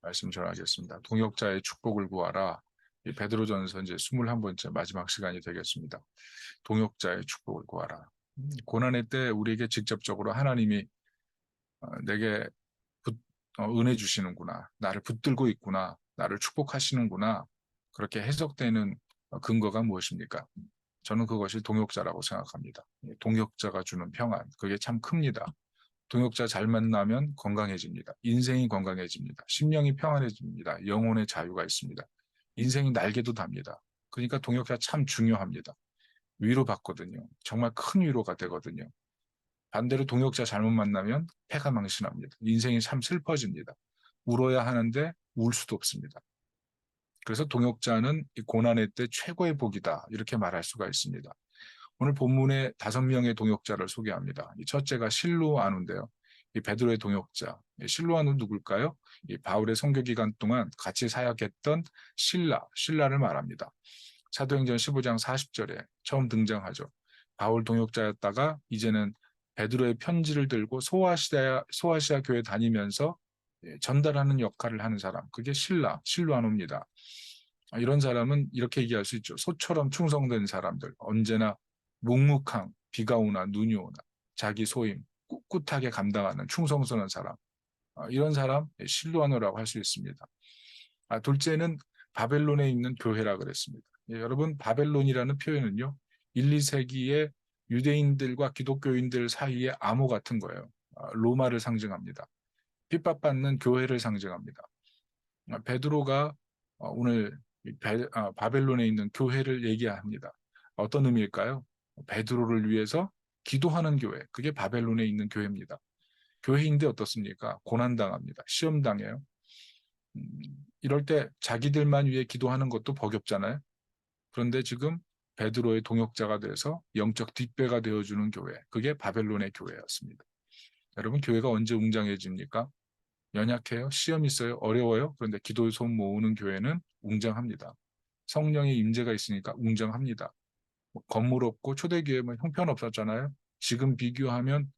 말씀 전하겠습니다. 동역자의 축복을 구하라. 이 베드로전서 이제 21번째 마지막 시간이 되겠습니다. 동역자의 축복을 구하라. 고난의 때 우리에게 직접적으로 하나님이 내게 은혜 주시는구나. 나를 붙들고 있구나. 나를 축복하시는구나. 그렇게 해석되는 근거가 무엇입니까? 저는 그것이 동역자라고 생각합니다. 동역자가 주는 평안, 그게 참 큽니다. 동역자 잘 만나면 건강해집니다. 인생이 건강해집니다. 심령이 평안해집니다. 영혼의 자유가 있습니다. 인생이 날개도 답니다. 그러니까 동역자 참 중요합니다. 위로받거든요. 정말 큰 위로가 되거든요. 반대로 동역자 잘못 만나면 패가 망신합니다. 인생이 참 슬퍼집니다. 울어야 하는데 울 수도 없습니다. 그래서 동역자는 이 고난의 때 최고의 복이다. 이렇게 말할 수가 있습니다. 오늘 본문에 5명의 동역자를 소개합니다. 이 첫째가 실로아누인데요. 이 베드로의 동역자. 실로아누는 누굴까요? 이 바울의 선교 기간 동안 같이 사역했던 신라를 말합니다. 사도행전 15장 40절에 처음 등장하죠. 바울 동역자였다가 이제는 베드로의 편지를 들고 소아시아 교회 다니면서 전달하는 역할을 하는 사람. 그게 실로아누입니다. 이런 사람은 이렇게 얘기할 수 있죠. 소처럼 충성된 사람들. 언제나 묵묵함, 비가 오나 눈이 오나 자기 소임 꿋꿋하게 감당하는 충성스러운 사람. 이런 사람 실로아노라고 할 수 있습니다. 둘째는 바벨론에 있는 교회라 그랬습니다. 여러분 바벨론이라는 표현은요. 1, 2세기에 유대인들과 기독교인들 사이의 암호 같은 거예요. 로마를 상징합니다. 핍박받는 교회를 상징합니다. 베드로가 오늘 바벨론에 있는 교회를 얘기합니다. 어떤 의미일까요? 베드로를 위해서 기도하는 교회, 그게 바벨론에 있는 교회입니다. 교회인데 어떻습니까? 고난당합니다. 시험당해요. 이럴 때 자기들만 위해 기도하는 것도 버겁잖아요. 그런데 지금 베드로의 동역자가 돼서 영적 뒷배가 되어주는 교회, 그게 바벨론의 교회였습니다. 여러분 교회가 언제 웅장해집니까? 연약해요? 시험 있어요? 어려워요? 그런데 기도의 손 모으는 교회는 웅장합니다. 성령의 임재가 있으니까 웅장합니다. 건물 없고 초대교회 뭐 형편없었잖아요. 지금 비교하면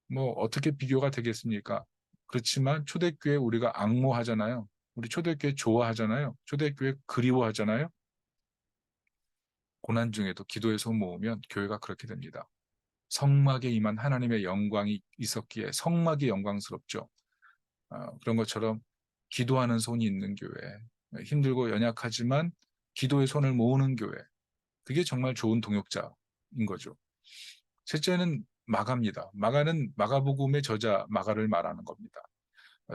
뭐 어떻게 비교가 되겠습니까? 그렇지만 초대교회 우리가 앙모하잖아요. 우리 초대교회 좋아하잖아요. 초대교회 그리워하잖아요. 고난 중에도 기도의 손 모으면 교회가 그렇게 됩니다. 성막에 임한 하나님의 영광이 있었기에 성막이 영광스럽죠. 그런 것처럼 기도하는 손이 있는 교회, 힘들고 연약하지만 기도의 손을 모으는 교회, 그게 정말 좋은 동역자인 거죠. 셋째는 마가입니다. 마가는 마가복음의 저자 마가를 말하는 겁니다.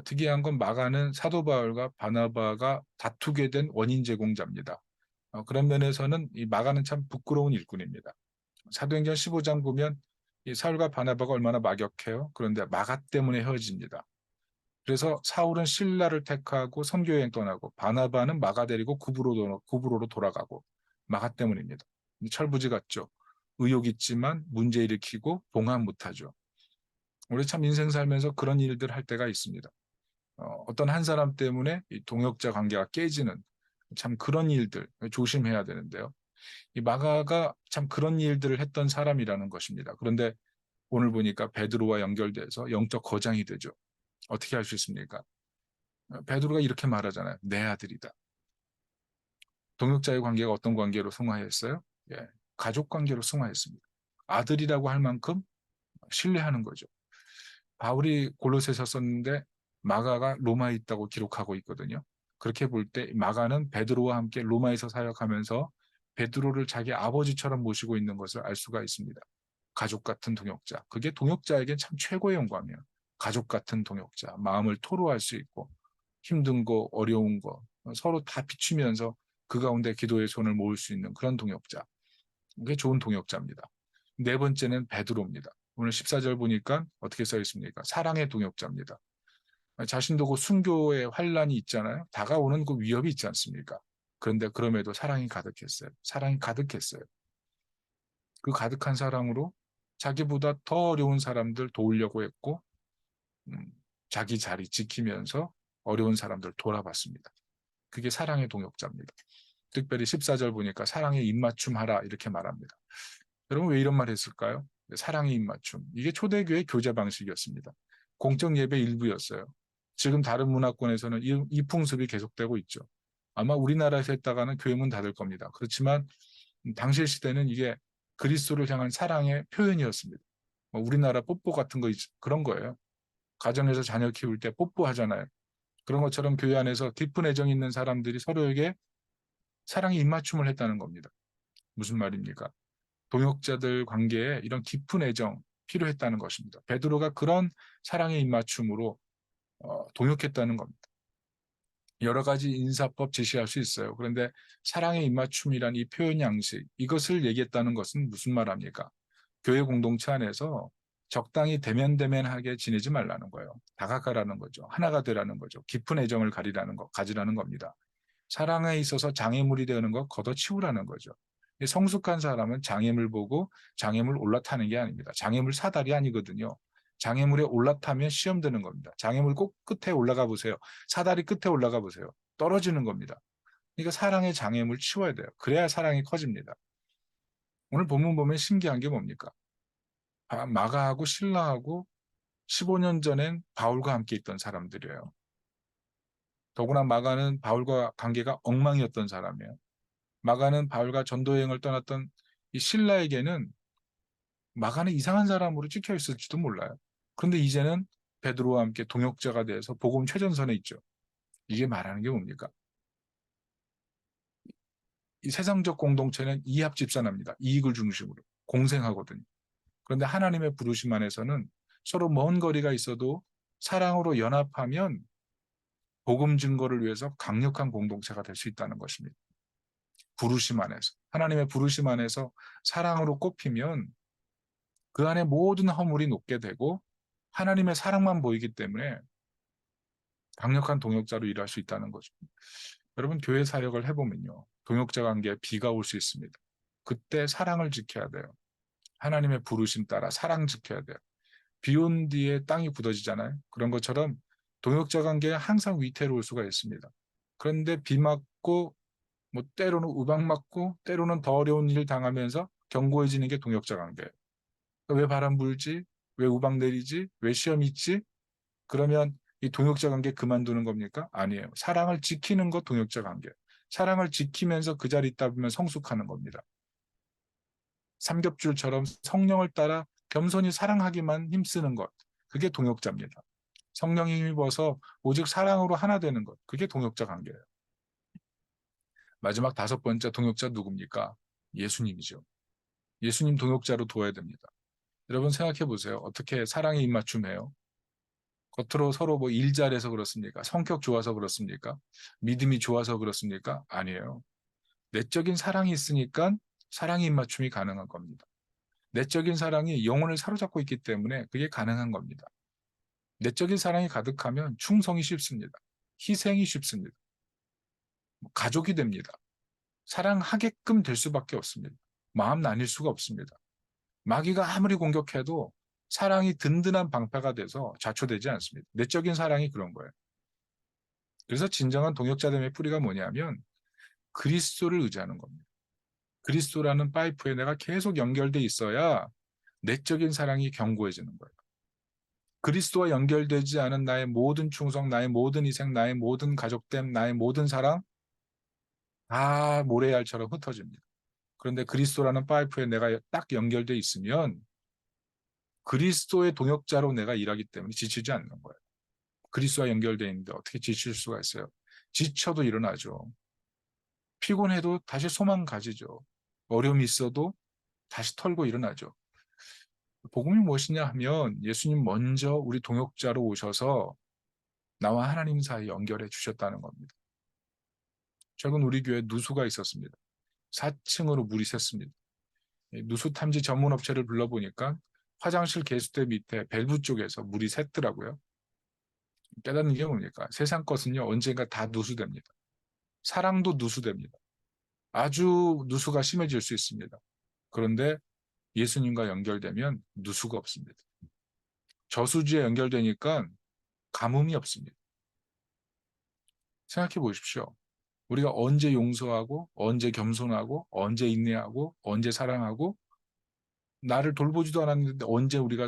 특이한 건 마가는 사도 바울과 바나바가 다투게 된 원인 제공자입니다. 그런 면에서는 이 마가는 참 부끄러운 일꾼입니다. 사도행전 15장 보면 이 사울과 바나바가 얼마나 막역해요. 그런데 마가 때문에 헤어집니다. 그래서 사울은 신라를 택하고 선교여행 떠나고 바나바는 마가 데리고 구브로로 돌아가고 마가 때문입니다. 철부지 같죠. 의욕 있지만 문제 일으키고 봉합 못하죠. 우리 참 인생 살면서 그런 일들 할 때가 있습니다. 어떤 한 사람 때문에 이 동역자 관계가 깨지는 참 그런 일들 조심해야 되는데요. 이 마가가 참 그런 일들을 했던 사람이라는 것입니다. 그런데 오늘 보니까 베드로와 연결돼서 영적 거장이 되죠. 어떻게 할 수 있습니까? 베드로가 이렇게 말하잖아요. 내 아들이다. 동역자의 관계가 어떤 관계로 승화했어요? 예, 가족 관계로 승화했습니다. 아들이라고 할 만큼 신뢰하는 거죠. 바울이 골로새서 썼는데 마가가 로마에 있다고 기록하고 있거든요. 그렇게 볼 때 마가는 베드로와 함께 로마에서 사역하면서 베드로를 자기 아버지처럼 모시고 있는 것을 알 수가 있습니다. 가족 같은 동역자. 그게 동역자에겐 참 최고의 영광이에요. 가족 같은 동역자. 마음을 토로할 수 있고 힘든 거, 어려운 거 서로 다 비추면서 그 가운데 기도의 손을 모을 수 있는 그런 동역자. 그게 좋은 동역자입니다. 네 번째는 베드로입니다. 오늘 14절 보니까 어떻게 써 있습니까? 사랑의 동역자입니다. 자신도 그 순교의 환란이 있잖아요. 다가오는 그 위협이 있지 않습니까? 그런데 그럼에도 사랑이 가득했어요. 사랑이 가득했어요. 그 가득한 사랑으로 자기보다 더 어려운 사람들 도우려고 했고 음, 자기 자리 지키면서 어려운 사람들 돌아봤습니다. 그게 사랑의 동역자입니다. 특별히 14절 보니까 사랑의 입맞춤하라 이렇게 말합니다. 여러분 왜 이런 말 했을까요? 사랑의 입맞춤. 이게 초대교회 교제 방식이었습니다. 공적 예배 일부였어요. 지금 다른 문화권에서는 이 풍습이 계속되고 있죠. 아마 우리나라에서 했다가는 교회 문 닫을 겁니다. 그렇지만 당시 시대는 이게 그리스도를 향한 사랑의 표현이었습니다. 뭐 우리나라 뽀뽀 같은 거 그런 거예요. 가정에서 자녀 키울 때 뽀뽀하잖아요. 그런 것처럼 교회 안에서 깊은 애정 있는 사람들이 서로에게 사랑의 입맞춤을 했다는 겁니다. 무슨 말입니까? 동역자들 관계에 이런 깊은 애정 필요했다는 것입니다. 베드로가 그런 사랑의 입맞춤으로 동역했다는 겁니다. 여러 가지 인사법 제시할 수 있어요. 그런데 사랑의 입맞춤이란 이 표현 양식, 이것을 얘기했다는 것은 무슨 말합니까? 교회 공동체 안에서 적당히 대면대면하게 지내지 말라는 거예요. 다가가라는 거죠. 하나가 되라는 거죠. 깊은 애정을 가지라는 겁니다. 사랑에 있어서 장애물이 되는 거 걷어치우라는 거죠. 성숙한 사람은 장애물 보고 장애물 올라타는 게 아닙니다. 장애물 사다리 아니거든요. 장애물에 올라타면 시험 드는 겁니다. 장애물 꼭 끝에 올라가 보세요. 사다리 끝에 올라가 보세요. 떨어지는 겁니다. 그러니까 사랑의 장애물 치워야 돼요. 그래야 사랑이 커집니다. 오늘 본문 보면 신기한 게 뭡니까? 마가하고 신라하고 15년 전엔 바울과 함께 있던 사람들이에요. 더구나 마가는 바울과 관계가 엉망이었던 사람이에요. 마가는 바울과 전도 여행을 떠났던 이 신라에게는 마가는 이상한 사람으로 찍혀 있을지도 몰라요. 그런데 이제는 베드로와 함께 동역자가 돼서 복음 최전선에 있죠. 이게 말하는 게 뭡니까? 이 세상적 공동체는 이합 집산합니다. 이익을 중심으로 공생하거든요. 그런데 하나님의 부르심 안에서는 서로 먼 거리가 있어도 사랑으로 연합하면 복음 증거를 위해서 강력한 공동체가 될 수 있다는 것입니다. 부르심 안에서. 하나님의 부르심 안에서 사랑으로 꼽히면 그 안에 모든 허물이 녹게 되고 하나님의 사랑만 보이기 때문에 강력한 동역자로 일할 수 있다는 거죠. 여러분 교회 사역을 해보면요. 동역자 관계에 비가 올 수 있습니다. 그때 사랑을 지켜야 돼요. 하나님의 부르심 따라 사랑 지켜야 돼요. 비 온 뒤에 땅이 굳어지잖아요. 그런 것처럼 동역자 관계에 항상 위태로울 수가 있습니다. 그런데 비 맞고 뭐 때로는 우박 맞고 때로는 더 어려운 일 당하면서 견고해지는 게 동역자 관계예요. 왜 바람 불지? 왜 우박 내리지? 왜 시험 있지? 그러면 이 동역자 관계 그만두는 겁니까? 아니에요. 사랑을 지키는 것 동역자 관계. 사랑을 지키면서 그 자리 있다 보면 성숙하는 겁니다. 삼겹줄처럼 성령을 따라 겸손히 사랑하기만 힘쓰는 것. 그게 동역자입니다. 성령에 힘입어서 오직 사랑으로 하나 되는 것. 그게 동역자 관계예요. 마지막 다섯 번째 동역자 누굽니까? 예수님이죠. 예수님 동역자로 둬야 됩니다. 여러분 생각해 보세요. 어떻게 사랑에 입맞춤해요? 겉으로 서로 뭐 일 잘해서 그렇습니까? 성격 좋아서 그렇습니까? 믿음이 좋아서 그렇습니까? 아니에요. 내적인 사랑이 있으니까 사랑의 입맞춤이 가능한 겁니다. 내적인 사랑이 영혼을 사로잡고 있기 때문에 그게 가능한 겁니다. 내적인 사랑이 가득하면 충성이 쉽습니다. 희생이 쉽습니다. 가족이 됩니다. 사랑하게끔 될 수밖에 없습니다. 마음 나뉠 수가 없습니다. 마귀가 아무리 공격해도 사랑이 든든한 방패가 돼서 자초되지 않습니다. 내적인 사랑이 그런 거예요. 그래서 진정한 동역자됨의 뿌리가 뭐냐면 그리스도를 의지하는 겁니다. 그리스도라는 파이프에 내가 계속 연결돼 있어야 내적인 사랑이 견고해지는 거예요. 그리스도와 연결되지 않은 나의 모든 충성, 나의 모든 희생, 나의 모든 가족됨, 나의 모든 사랑 다 모래알처럼 흩어집니다. 그런데 그리스도라는 파이프에 내가 딱 연결돼 있으면 그리스도의 동역자로 내가 일하기 때문에 지치지 않는 거예요. 그리스도와 연결돼 있는데 어떻게 지칠 수가 있어요? 지쳐도 일어나죠. 피곤해도 다시 소망 가지죠. 어려움이 있어도 다시 털고 일어나죠. 복음이 무엇이냐 하면 예수님 먼저 우리 동역자로 오셔서 나와 하나님 사이 연결해 주셨다는 겁니다. 최근 우리 교회 누수가 있었습니다. 4층으로 물이 샜습니다. 누수 탐지 전문 업체를 불러보니까 화장실 개수대 밑에 밸브 쪽에서 물이 샜더라고요. 깨닫는 게 뭡니까? 세상 것은요, 언젠가 다 누수됩니다. 사랑도 누수됩니다. 아주 누수가 심해질 수 있습니다. 그런데 예수님과 연결되면 누수가 없습니다. 저수지에 연결되니까 가뭄이 없습니다. 생각해 보십시오. 우리가 언제 용서하고, 언제 겸손하고, 언제 인내하고, 언제 사랑하고, 나를 돌보지도 않았는데 언제 우리가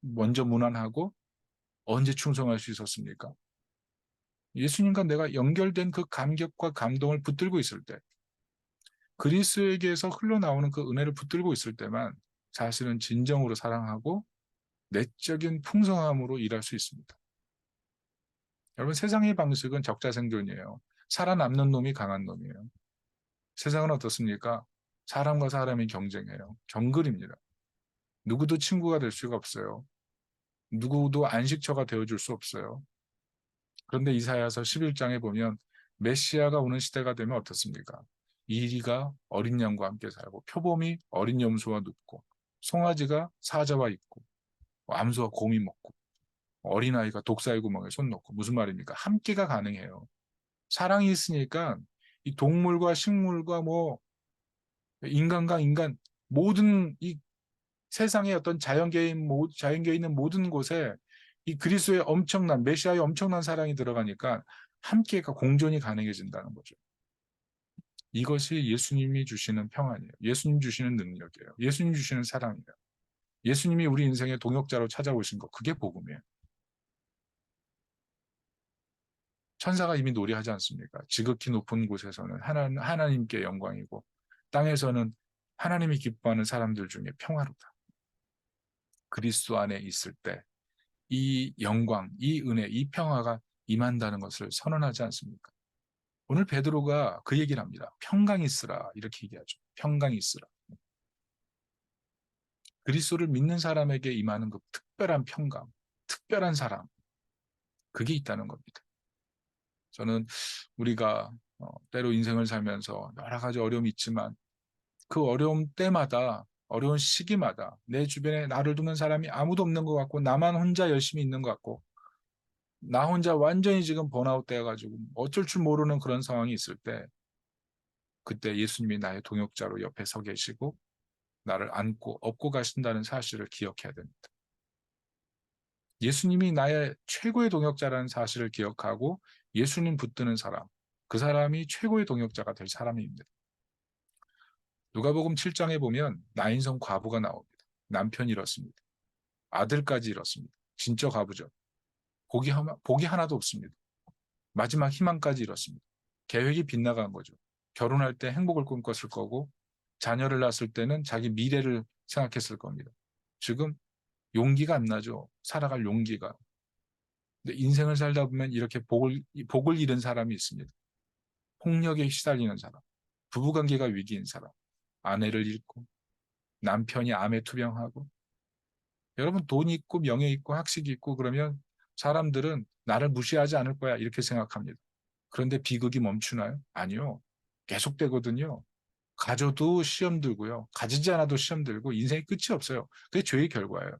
먼저 무난하고, 언제 충성할 수 있었습니까? 예수님과 내가 연결된 그 감격과 감동을 붙들고 있을 때, 그리스도에게서 흘러나오는 그 은혜를 붙들고 있을 때만 사실은 진정으로 사랑하고 내적인 풍성함으로 일할 수 있습니다. 여러분, 세상의 방식은 적자생존이에요. 살아남는 놈이 강한 놈이에요. 세상은 어떻습니까? 사람과 사람이 경쟁해요. 정글입니다. 누구도 친구가 될 수가 없어요. 누구도 안식처가 되어줄 수 없어요. 그런데 이사야서 11장에 보면 메시아가 오는 시대가 되면 어떻습니까? 이리가 어린 양과 함께 살고 표범이 어린 염소와 눕고 송아지가 사자와 있고 암소와 곰이 먹고 어린아이가 독사의 구멍에 손 넣고 무슨 말입니까? 함께가 가능해요. 사랑이 있으니까 이 동물과 식물과 뭐 인간과 인간 모든 이 세상의 어떤 자연계에 있는 모든 곳에 이 그리스도의 엄청난 메시아의 엄청난 사랑이 들어가니까 함께가 공존이 가능해진다는 거죠. 이것이 예수님이 주시는 평안이에요. 예수님 주시는 능력이에요. 예수님 주시는 사랑이에요. 예수님이 우리 인생의 동역자로 찾아오신 거, 그게 복음이에요. 천사가 이미 노래하지 않습니까? 지극히 높은 곳에서는 하나님께 영광이고 땅에서는 하나님이 기뻐하는 사람들 중에 평화로다. 그리스도 안에 있을 때 이 영광, 이 은혜, 이 평화가 임한다는 것을 선언하지 않습니까? 오늘 베드로가 그 얘기를 합니다. 평강이 있으라 이렇게 얘기하죠. 평강이 있으라. 그리스도를 믿는 사람에게 임하는 그 특별한 평강, 특별한 사랑, 그게 있다는 겁니다. 저는 우리가 때로 인생을 살면서 여러 가지 어려움이 있지만 그 어려움 때마다 어려운 시기마다 내 주변에 나를 돕는 사람이 아무도 없는 것 같고 나만 혼자 열심히 있는 것 같고 나 혼자 완전히 지금 번아웃 돼가지고 어쩔 줄 모르는 그런 상황이 있을 때 그때 예수님이 나의 동역자로 옆에 서 계시고 나를 안고 업고 가신다는 사실을 기억해야 됩니다. 예수님이 나의 최고의 동역자라는 사실을 기억하고 예수님 붙드는 사람, 그 사람이 최고의 동역자가 될 사람입니다. 누가복음 7장에 보면 나인성 과부가 나옵니다. 남편이 잃었습니다. 아들까지 잃었습니다. 진짜 과부죠. 복이 하나도 없습니다. 마지막 희망까지 잃었습니다. 계획이 빗나간 거죠. 결혼할 때 행복을 꿈꿨을 거고 자녀를 낳았을 때는 자기 미래를 생각했을 겁니다. 지금 용기가 안 나죠. 살아갈 용기가. 근데 인생을 살다 보면 이렇게 복을 잃은 사람이 있습니다. 폭력에 시달리는 사람, 부부관계가 위기인 사람, 아내를 잃고 남편이 암에 투병하고 여러분 돈 있고 명예 있고 학식이 있고 그러면 사람들은 나를 무시하지 않을 거야 이렇게 생각합니다. 그런데 비극이 멈추나요? 아니요. 계속되거든요. 가져도 시험 들고요. 가지지 않아도 시험 들고 인생이 끝이 없어요. 그게 죄의 결과예요.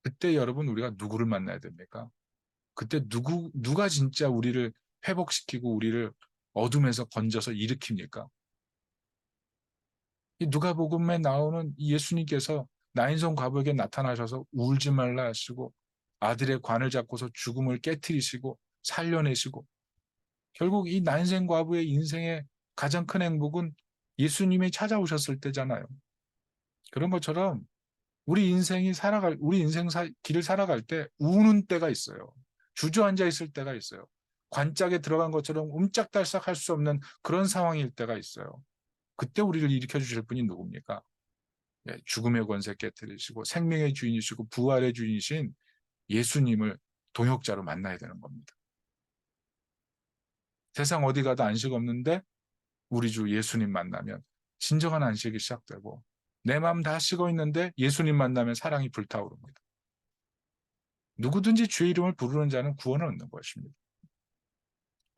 그때 여러분 우리가 누구를 만나야 됩니까? 그때 누가 진짜 우리를 회복시키고 우리를 어둠에서 건져서 일으킵니까? 이 누가복음에 나오는 예수님께서 나인성 과부에게 나타나셔서 울지 말라 하시고 아들의 관을 잡고서 죽음을 깨뜨리시고 살려내시고 결국 이 나인생 과부의 인생의 가장 큰 행복은 예수님이 찾아오셨을 때잖아요. 그런 것처럼 우리 길을 살아갈 때 우는 때가 있어요. 주저앉아 있을 때가 있어요. 관짝에 들어간 것처럼 옴짝달싹 할 수 없는 그런 상황일 때가 있어요. 그때 우리를 일으켜 주실 분이 누굽니까? 예, 죽음의 권세 깨뜨리시고 생명의 주인이시고 부활의 주인이신 예수님을 동역자로 만나야 되는 겁니다. 세상 어디 가도 안식 없는데 우리 주 예수님 만나면 진정한 안식이 시작되고 내 마음 다 식어 있는데 예수님 만나면 사랑이 불타오릅니다. 누구든지 주의 이름을 부르는 자는 구원을 얻는 것입니다.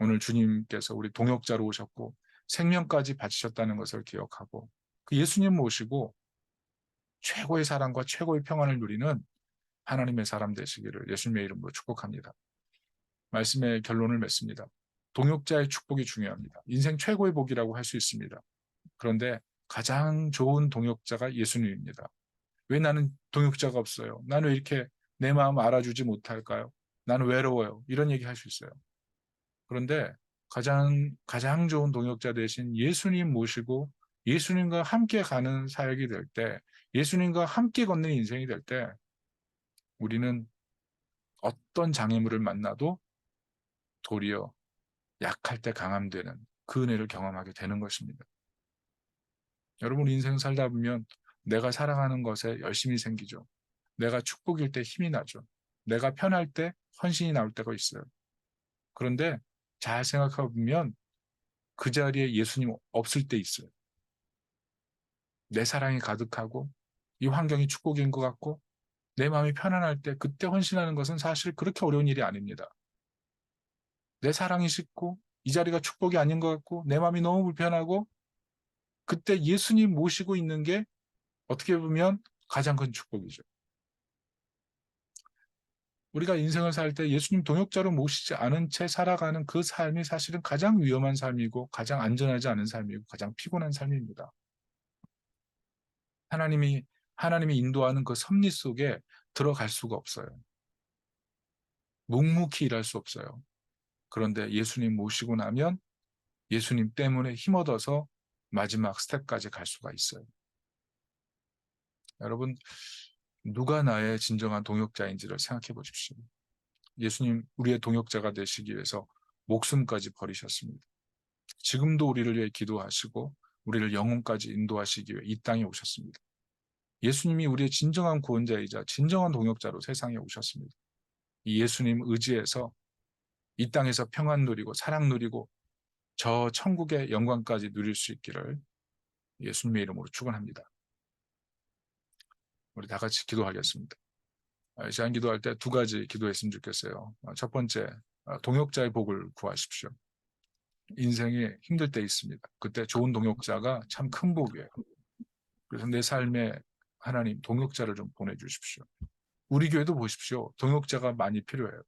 오늘 주님께서 우리 동역자로 오셨고 생명까지 바치셨다는 것을 기억하고 그 예수님 모시고 최고의 사랑과 최고의 평안을 누리는 하나님의 사람 되시기를 예수님의 이름으로 축복합니다. 말씀의 결론을 맺습니다. 동역자의 축복이 중요합니다. 인생 최고의 복이라고 할 수 있습니다. 그런데 가장 좋은 동역자가 예수님입니다. 왜 나는 동역자가 없어요? 나는 왜 이렇게 내 마음 알아주지 못할까요? 나는 외로워요. 이런 얘기 할 수 있어요. 그런데 가장 좋은 동역자 대신 예수님 모시고 예수님과 함께 가는 사역이 될 때, 예수님과 함께 걷는 인생이 될 때, 우리는 어떤 장애물을 만나도 도리어 약할 때 강함 되는 그 은혜를 경험하게 되는 것입니다. 여러분 인생 살다 보면 내가 사랑하는 것에 열심이 생기죠. 내가 축복일 때 힘이 나죠. 내가 편할 때 헌신이 나올 때가 있어요. 그런데 잘 생각해 보면 그 자리에 예수님 없을 때 있어요. 내 사랑이 가득하고 이 환경이 축복인 것 같고 내 마음이 편안할 때 그때 헌신하는 것은 사실 그렇게 어려운 일이 아닙니다. 내 사랑이 식고 이 자리가 축복이 아닌 것 같고 내 마음이 너무 불편하고 그때 예수님 모시고 있는 게 어떻게 보면 가장 큰 축복이죠. 우리가 인생을 살 때 예수님 동역자로 모시지 않은 채 살아가는 그 삶이 사실은 가장 위험한 삶이고 가장 안전하지 않은 삶이고 가장 피곤한 삶입니다. 하나님이 하나님이 인도하는 그 섭리 속에 들어갈 수가 없어요. 묵묵히 일할 수 없어요. 그런데 예수님 모시고 나면 예수님 때문에 힘 얻어서 마지막 스텝까지 갈 수가 있어요. 여러분, 누가 나의 진정한 동역자인지를 생각해 보십시오. 예수님, 우리의 동역자가 되시기 위해서 목숨까지 버리셨습니다. 지금도 우리를 위해 기도하시고 우리를 영혼까지 인도하시기 위해 이 땅에 오셨습니다. 예수님이 우리의 진정한 구원자이자 진정한 동역자로 세상에 오셨습니다. 이 예수님 의지해서 이 땅에서 평안 누리고 사랑 누리고 저 천국의 영광까지 누릴 수 있기를 예수님의 이름으로 축원합니다. 우리 다 같이 기도하겠습니다. 시간 기도할 때 두 가지 기도했으면 좋겠어요. 첫 번째, 동역자의 복을 구하십시오. 인생이 힘들 때 있습니다. 그때 좋은 동역자가 참 큰 복이에요. 그래서 내 삶에 하나님 동역자를 좀 보내주십시오. 우리 교회도 보십시오. 동역자가 많이 필요해요.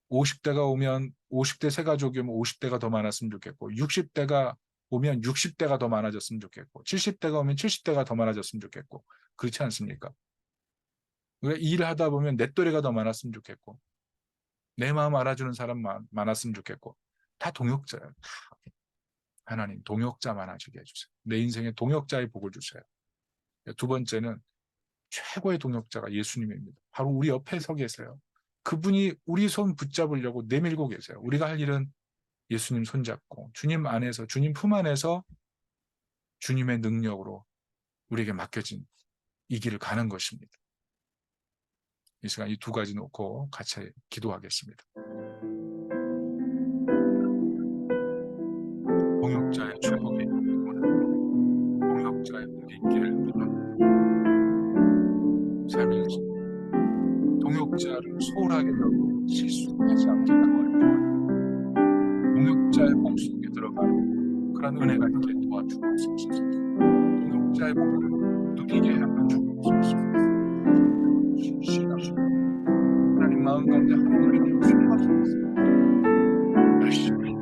50대가 오면 50대 새 가족이 오면 50대가 더 많았으면 좋겠고 60대가 오면 60대가 더 많아졌으면 좋겠고 70대가 오면 70대가 더 많아졌으면 좋겠고 그렇지 않습니까? 왜 일을 하다 보면 내 또래가 더 많았으면 좋겠고 내 마음 알아주는 사람 많았으면 좋겠고 다 동역자예요. 하나님 동역자 많아지게 해주세요. 내 인생에 동역자의 복을 주세요. 두 번째는 최고의 동역자가 예수님입니다. 바로 우리 옆에 서 계세요. 그분이 우리 손 붙잡으려고 내밀고 계세요. 우리가 할 일은 예수님 손잡고 주님 안에서 주님 품 안에서 주님의 능력으로 우리에게 맡겨진 이 길을 가는 것입니다. 이 시간 이 두 가지 놓고 같이 기도하겠습니다. 동역자의 축복이 동역자의 복이 있기를 삶을 동역자를 소홀하게 여기고 실수하지 않게 도와주고 동역자의 복 속에 들어가는 그런 은혜가 있게 도와주옵소서. 동역자의 복을 누리게 하여 주옵소서. 하나님 마음 가운데 하나님의 소망이 열심히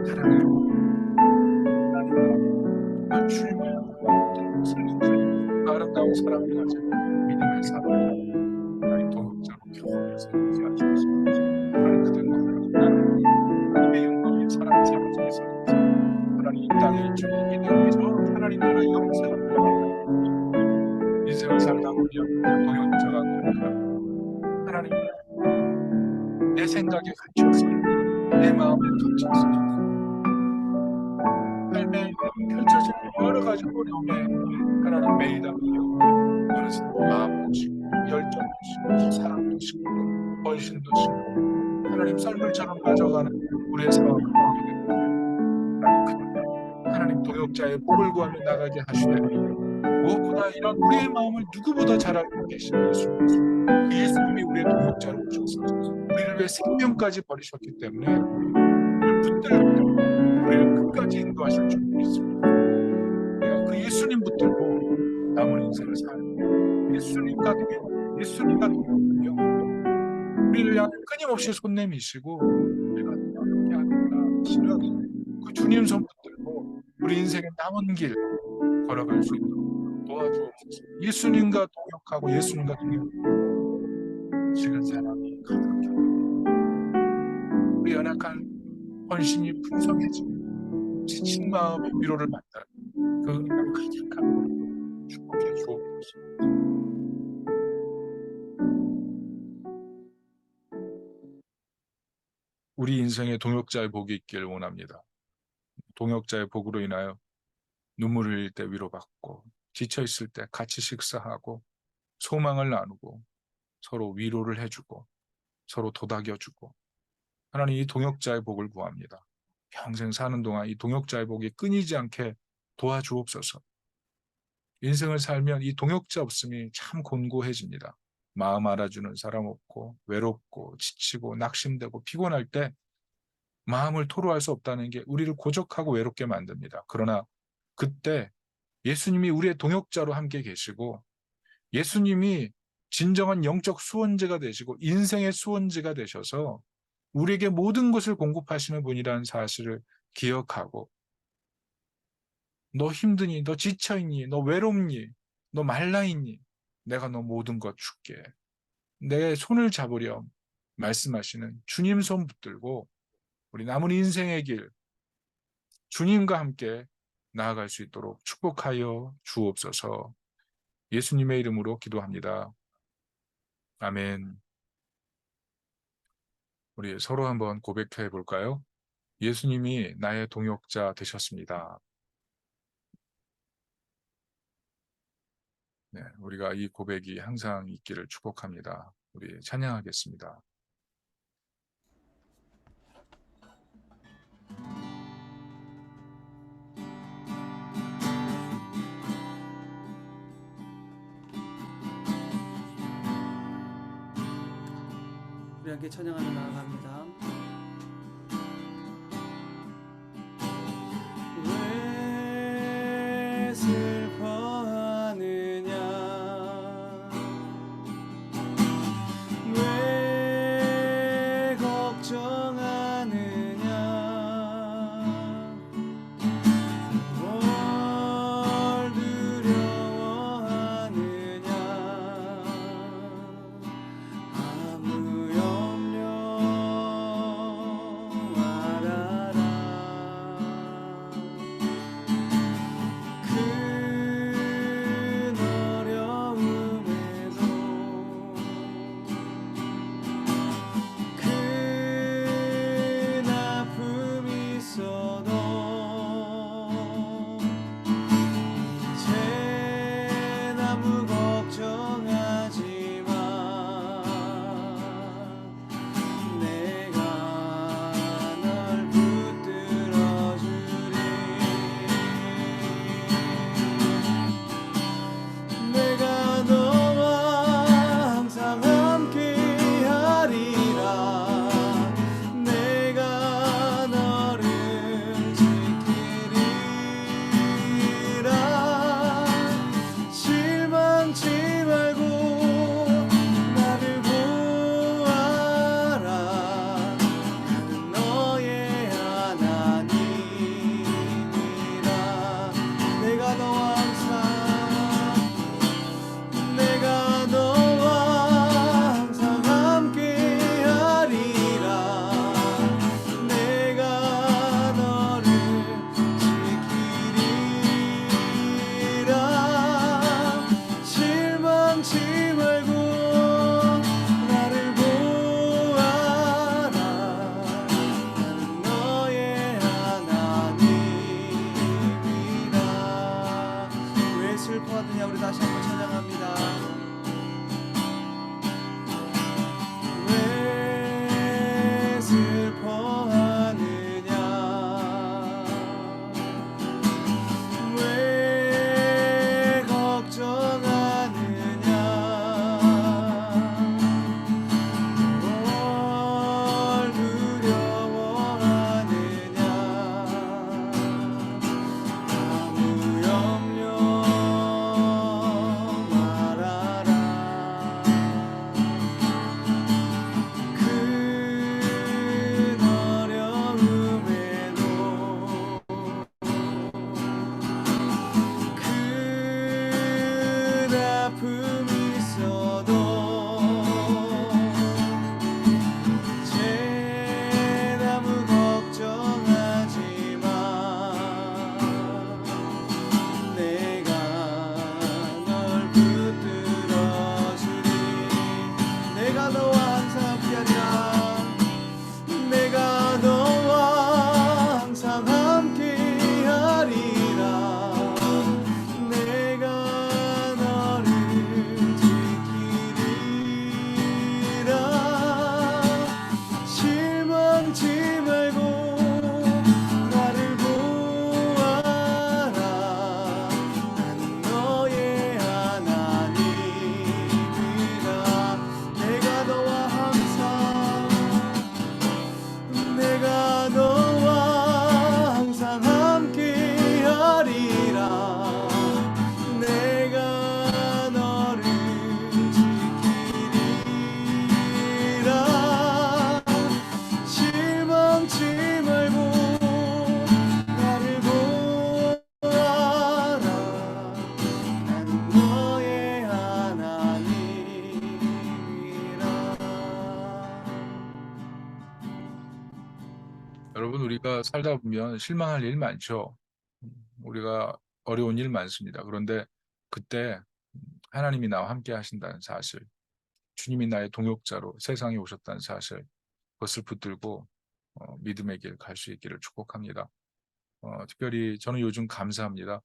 사랑하고 하나님과 주님의 아름다운 사랑을 가지고 믿음의 사랑 하나님 동역자로 경험해서 하시옵소서. 하나님 그들과 하나님의 영광의 사랑을 사랑해서 하나님 이 땅에 주님이 되어서 하나님 나라의 영생을 인생을 살다 보면 동역자가 하나님 내 생각에 갇혀서 내 마음에 갇혀서 삶에 펼쳐지는 여러 가지 어려움에 하나님 매이다 어느새 마음도 식고 열정도 식고 사랑도 식고 헌신도 식고 하나님 썰물처럼 빠져가는 우리의 상황을 하나님 동역자의 복을 구하며 나가게 하시되 무엇보다 이런 우리의 마음을 누구보다 잘 알고 계신 예수 그 예수님이 우리의 동역자로 오셔서 우리를 위해 생명까지 버리셨기 때문에 우리를 끝까지 인도하실 줄 믿습니다. 우리가 그 예수님 붙들고 남은 인생을 살고 예수님과 동역하며 우리를 향해 끊임없이 손 내미시고 우리가 함께 하겠다 하시는 그 주님 손 붙들고 우리 인생의 남은 길 걸어갈 수 있도록 도와주옵소서. 예수님과 동역하고 예수님과 동역하고 지은 사람이 가득해 우리 연약한 헌신이 풍성해지고 지친 마음의 위로를 만나는 그 은혜가 가득한 축복해 주옵소서. 우리 인생에 동역자의 복이 있길 원합니다. 동역자의 복으로 인하여 눈물을 흘릴 때 위로받고, 지쳐 있을 때 같이 식사하고, 소망을 나누고, 서로 위로를 해주고, 서로 도닥여주고, 하나님 이 동역자의 복을 구합니다. 평생 사는 동안 이 동역자의 복이 끊이지 않게 도와주옵소서. 인생을 살면 이 동역자 없음이 참 곤고해집니다. 마음 알아주는 사람 없고, 외롭고, 지치고, 낙심되고, 피곤할 때 마음을 토로할 수 없다는 게 우리를 고적하고 외롭게 만듭니다. 그러나 그때 예수님이 우리의 동역자로 함께 계시고, 예수님이 진정한 영적 수원제가 되시고 인생의 수원제가 되셔서 우리에게 모든 것을 공급하시는 분이라는 사실을 기억하고, 너 힘드니? 너 지쳐있니? 너 외롭니? 너 말라있니? 내가 너 모든 것 줄게. 내 손을 잡으렴 말씀하시는 주님 손 붙들고 우리 남은 인생의 길 주님과 함께 나아갈 수 있도록 축복하여 주옵소서. 예수님의 이름으로 기도합니다. 아멘. 우리 서로 한번 고백해 볼까요? 예수님이 나의 동역자 되셨습니다. 네, 우리가 이 고백이 항상 있기를 축복합니다. 우리 찬양하겠습니다. 우리 함께 찬양하며 나아갑니다. 왜 슬퍼하느냐, 왜 걱정하느냐, 뭘 두려워하느냐, 아무 염려 여러분, 우리가 살다 보면 실망할 일 많죠. 우리가 어려운 일 많습니다. 그런데 그때 하나님이 나와 함께 하신다는 사실, 주님이 나의 동역자로 세상에 오셨다는 사실, 그것을 붙들고 믿음의 길 갈 수 있기를 축복합니다. 특별히 저는 요즘 감사합니다.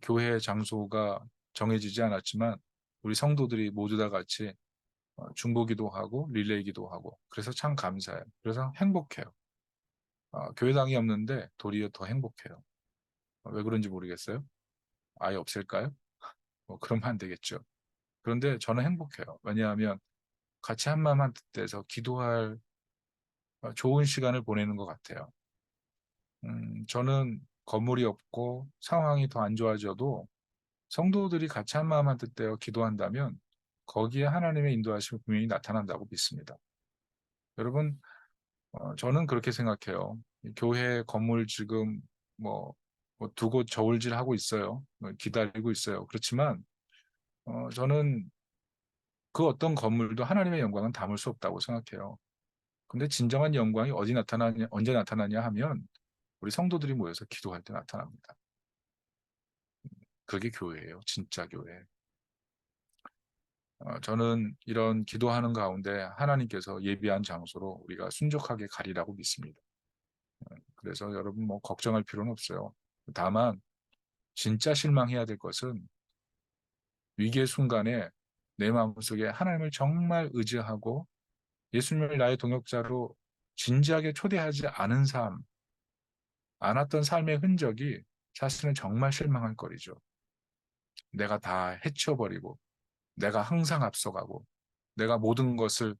교회 장소가 정해지지 않았지만 우리 성도들이 모두 다 같이 중보기도 하고 릴레이기도 하고, 그래서 참 감사해요. 그래서 행복해요. 교회당이 없는데 도리어 더 행복해요. 왜 그런지 모르겠어요. 아예 없앨까요? 그러면 안 되겠죠. 그런데 저는 행복해요. 왜냐하면 같이 한마음 한뜻돼서 기도할 좋은 시간을 보내는 것 같아요. 저는 건물이 없고 상황이 더 안 좋아져도 성도들이 같이 한마음 한뜻되어 기도한다면 거기에 하나님의 인도하심이 분명히 나타난다고 믿습니다. 여러분, 저는 그렇게 생각해요. 이 교회 건물 지금 두 곳 저울질하고 있어요. 기다리고 있어요. 그렇지만 저는 그 어떤 건물도 하나님의 영광은 담을 수 없다고 생각해요. 근데 진정한 영광이 어디 나타나냐, 언제 나타나냐 하면 우리 성도들이 모여서 기도할 때 나타납니다. 그게 교회예요. 진짜 교회. 저는 이런 기도하는 가운데 하나님께서 예비한 장소로 우리가 순종하게 가리라고 믿습니다. 그래서 여러분 걱정할 필요는 없어요. 다만 진짜 실망해야 될 것은 위기의 순간에 내 마음속에 하나님을 정말 의지하고 예수님을 나의 동역자로 진지하게 초대하지 않았던 삶의 흔적이 사실은 정말 실망할 거리죠. 내가 다 해치워버리고, 내가 항상 앞서가고, 내가 모든 것을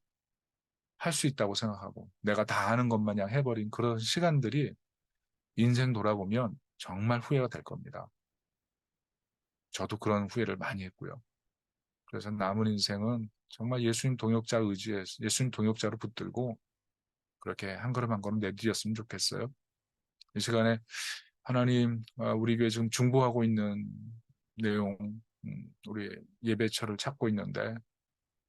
할 수 있다고 생각하고, 내가 다 아는 것 마냥 해버린 그런 시간들이 인생 돌아보면 정말 후회가 될 겁니다. 저도 그런 후회를 많이 했고요. 그래서 남은 인생은 정말 예수님 동역자 의지에 예수님 동역자로 붙들고 그렇게 한 걸음 한 걸음 내디뎠으면 좋겠어요. 이 시간에 하나님, 우리 교회 지금 중보하고 있는 내용, 우리 예배처를 찾고 있는데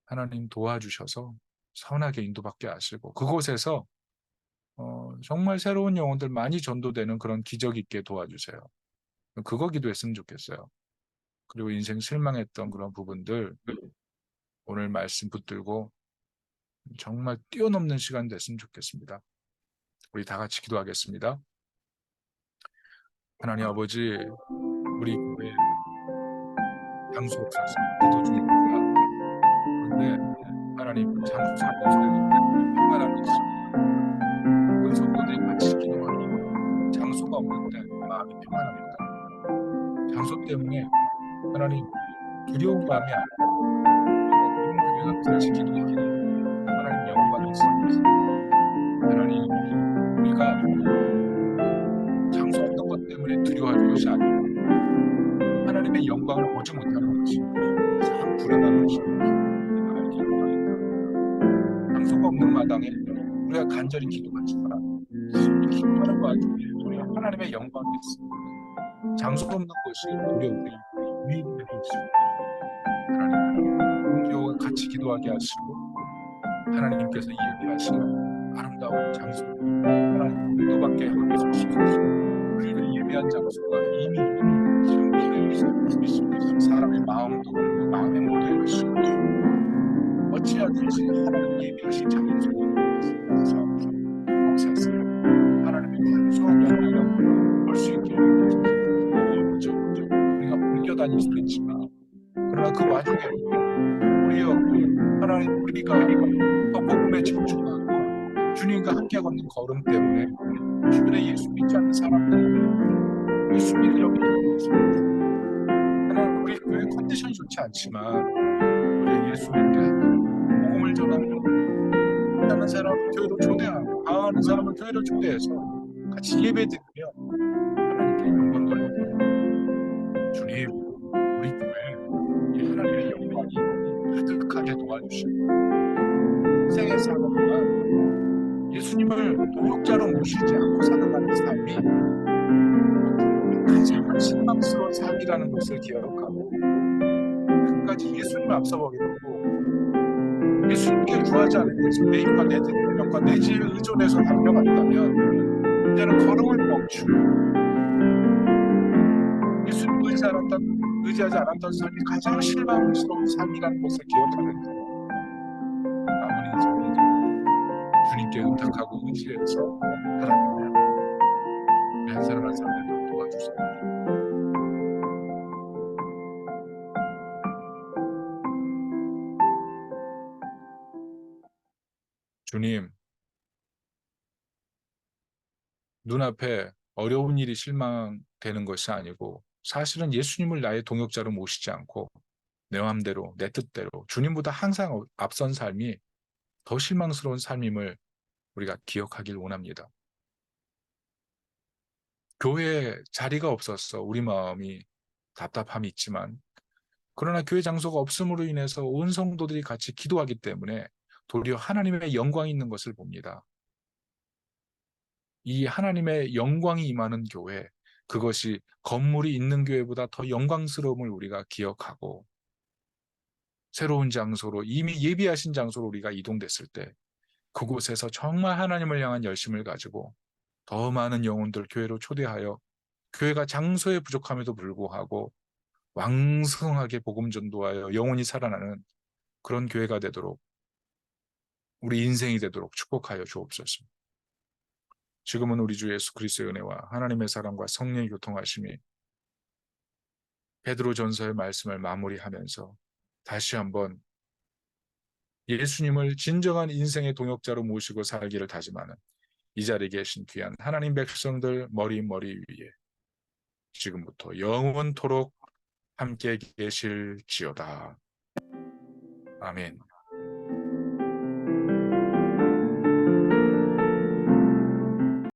하나님 도와주셔서 선하게 인도받게 하시고 그곳에서 정말 새로운 영혼들 많이 전도되는 그런 기적 있게 도와주세요. 그거 기도했으면 좋겠어요. 그리고 인생 실망했던 그런 부분들 오늘 말씀 붙들고 정말 뛰어넘는 시간 됐으면 좋겠습니다. 우리 다 같이 기도하겠습니다. 하나님 아버지, 우리 교회 장소 없어서 기도 중입니다. 그런데 하나님 장소 찾는 평안함이 있습니다. 온 성도들이 같이 기도하니 장소가 없는데 마음이 평안합니다. 장소 때문에 하나님 두려운 마음이 아니고 온 교회가 같이 기도하니 하나님 영광이 있습니다. 하나님, 우리가 장소 없는 것 때문에 두려워할 것이 아니고 하나님의 영광을 보지 못하는 것이 참 불안한 것입니다. 장소가 없는 마당에 우리가 간절히 기도하지만 이 기도하는 와중에 우리가 하나님의 영광이 있습니다. 장소 없는 것이 두려움이 위임이 되고 있습니다. 하나님, 우리와 같이 기도하게 하시고 하나님께서 예비하시는 아름다운 장소 하나님 인도받게 하옵소서. 우리를 예비한 장소가 이미 지금 기다리고 있습니다. 사람의 마음도 마음의 모델을 하시고 어찌하든지 하나님 예비하신 장소에 대해서 역사하세요. 하나님의 풍성한 영광을 볼 수 있게 해주시옵소서. 우리가 옮겨 다닐 수도 있지만 그러나 그 와중에 우리여 하나님 우리가 더 복음에 집중하고 주님과 함께 걷는 걸음 때문에 주변에 예수 믿지 않는 사람들이 예수 믿으려고 있습니다. 하나님 우리 교회 컨디션이 좋지 않지만 우리 예수 믿게 복음을 전하고 하는 사람을 교회로 초대하고 방황하는 사람을 교회로 초대해서 같이 예배드리며 하나님께 영광 돌리고 주님 우리 교회 이 하나님의 영광이 가득하게 도와주시고 인생의 삶과 예수님을 동역자로 모시지 않고 살아가는 삶이 가장 실망스러운 삶이라는 것을 기억하고 끝까지 예수님을 앞서가게 되고 예수님께 구하지 않으면서 내 힘과 내 능력과 내 지혜를 의존해서 달려간다면 이제는 걸음을 멈추고 예수님 의지하지 않았던 삶이 가장 실망스러운 삶이라는 것을 기억하면서 남은 인생을 주님께 의탁하고 의지해서 살아가며 우리 한 사람 한 사람 되도록 도와주세요. 주님, 눈앞에 어려운 일이 실망되는 것이 아니고 사실은 예수님을 나의 동역자로 모시지 않고 내 마음대로, 내 뜻대로 주님보다 항상 앞선 삶이 더 실망스러운 삶임을 우리가 기억하길 원합니다. 교회에 자리가 없어서 우리 마음이 답답함이 있지만 그러나 교회 장소가 없음으로 인해서 온 성도들이 같이 기도하기 때문에 도리어 하나님의 영광이 있는 것을 봅니다. 이 하나님의 영광이 임하는 교회, 그것이 건물이 있는 교회보다 더 영광스러움을 우리가 기억하고 새로운 장소로 이미 예비하신 장소로 우리가 이동됐을 때 그곳에서 정말 하나님을 향한 열심을 가지고 더 많은 영혼들 교회로 초대하여 교회가 장소에 부족함에도 불구하고 왕성하게 복음 전도하여 영혼이 살아나는 그런 교회가 되도록 우리 인생이 되도록 축복하여 주옵소서. 지금은 우리 주 예수 그리스도의 은혜와 하나님의 사랑과 성령의 교통하심이 베드로전서의 말씀을 마무리하면서 다시 한번 예수님을 진정한 인생의 동역자로 모시고 살기를 다짐하는 이 자리에 계신 귀한 하나님 백성들 머리 위에 지금부터 영원토록 함께 계실지어다. 아멘.